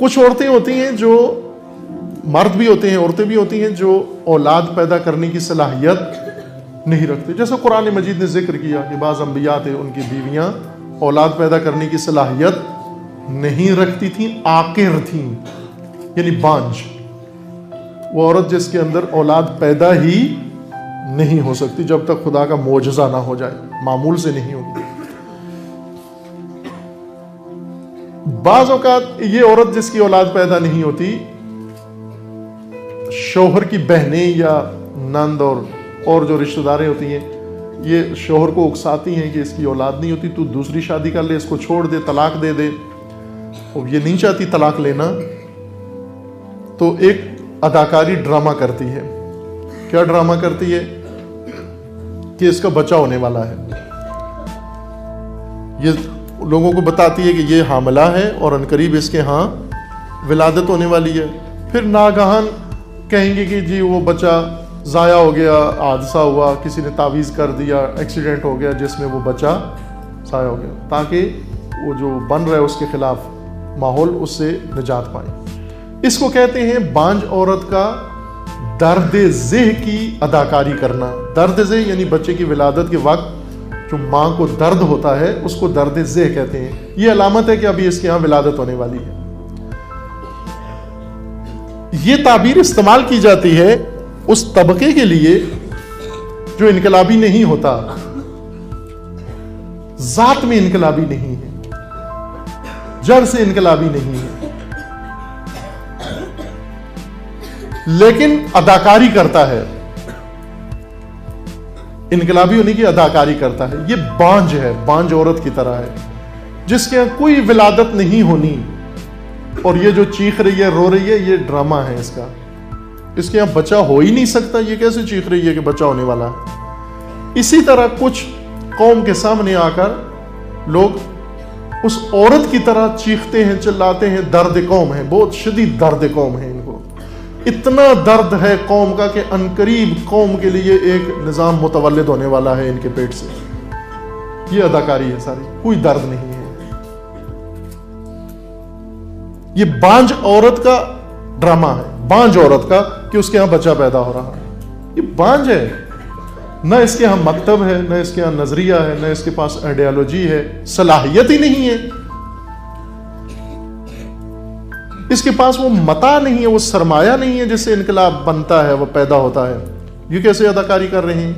کچھ عورتیں ہوتی ہیں جو مرد بھی ہوتے ہیں، عورتیں بھی ہوتی ہیں جو اولاد پیدا کرنے کی صلاحیت نہیں رکھتے. جیسے قرآن مجید نے ذکر کیا کہ بعض انبیاء تھے، ان کی بیویاں اولاد پیدا کرنے کی صلاحیت نہیں رکھتی تھیں، عاقر تھیں، یعنی بانج. وہ عورت جس کے اندر اولاد پیدا ہی نہیں ہو سکتی جب تک خدا کا معجزہ نہ ہو جائے، معمول سے نہیں ہوگی. بعض اوقات یہ عورت جس کی اولاد پیدا نہیں ہوتی، شوہر کی بہنیں یا نند اور جو رشتہ داریں ہوتی ہیں، یہ شوہر کو اکساتی ہیں کہ اس کی اولاد نہیں ہوتی، تو دوسری شادی کر لے، اس کو چھوڑ دے، طلاق دے دے. اور یہ نہیں چاہتی طلاق لینا، تو ایک اداکاری ڈرامہ کرتی ہے. کیا ڈرامہ کرتی ہے؟ کہ اس کا بچہ ہونے والا ہے. یہ لوگوں کو بتاتی ہے کہ یہ حاملہ ہے اور عنقریب اس کے ہاں ولادت ہونے والی ہے. پھر ناگہان کہیں گے کہ جی وہ بچہ ضائع ہو گیا، حادثہ ہوا، کسی نے تعویذ کر دیا، ایکسیڈنٹ ہو گیا جس میں وہ بچہ ضائع ہو گیا، تاکہ وہ جو بن رہا ہے اس کے خلاف ماحول اس سے نجات پائیں. اس کو کہتے ہیں بانج عورت کا درد ذہ کی اداکاری کرنا. درد ذہ یعنی بچے کی ولادت کے وقت جو ماں کو درد ہوتا ہے اس کو درد ذہ کہتے ہیں. یہ علامت ہے کہ ابھی اس کے ہاں ولادت ہونے والی ہے. یہ تعبیر استعمال کی جاتی ہے اس طبقے کے لیے جو انقلابی نہیں ہوتا، ذات میں انقلابی نہیں ہے، جڑ سے انقلابی نہیں ہے، لیکن اداکاری کرتا ہے، انقلابی ہونے کی اداکاری کرتا ہے. یہ بانج ہے، بانج عورت کی طرح ہے جس کے کوئی ولادت نہیں ہونی، اور یہ جو چیخ رہی ہے، رو رہی ہے، یہ ڈرامہ ہے اس کا. اس کے یہاں بچہ ہو ہی نہیں سکتا، یہ کیسے چیخ رہی ہے کہ بچہ ہونے والا ہے. اسی طرح کچھ قوم کے سامنے آ کر لوگ اس عورت کی طرح چیختے ہیں، چلاتے ہیں. درد قوم ہے، بہت شدید درد قوم ہے. ان کو اتنا درد ہے قوم کا کہ عنقریب قوم کے لیے ایک نظام متولد ہونے والا ہے ان کے پیٹ سے. یہ اداکاری ہے ساری، کوئی درد نہیں ہے. یہ بانج عورت کا ڈرامہ ہے، بانج عورت کا کہ اس کے ہاں بچہ پیدا ہو رہا ہے. یہ بانج ہے، نہ اس کے ہاں مکتب ہے، نہ اس کے ہاں نظریہ ہے، نہ اس کے پاس آئیڈیالوجی ہے، صلاحیت ہی نہیں ہے. اس کے پاس وہ متاع نہیں ہے، وہ سرمایہ نہیں ہے جس سے انقلاب بنتا ہے، وہ پیدا ہوتا ہے. یہ کیسے اداکاری کر رہے ہیں؟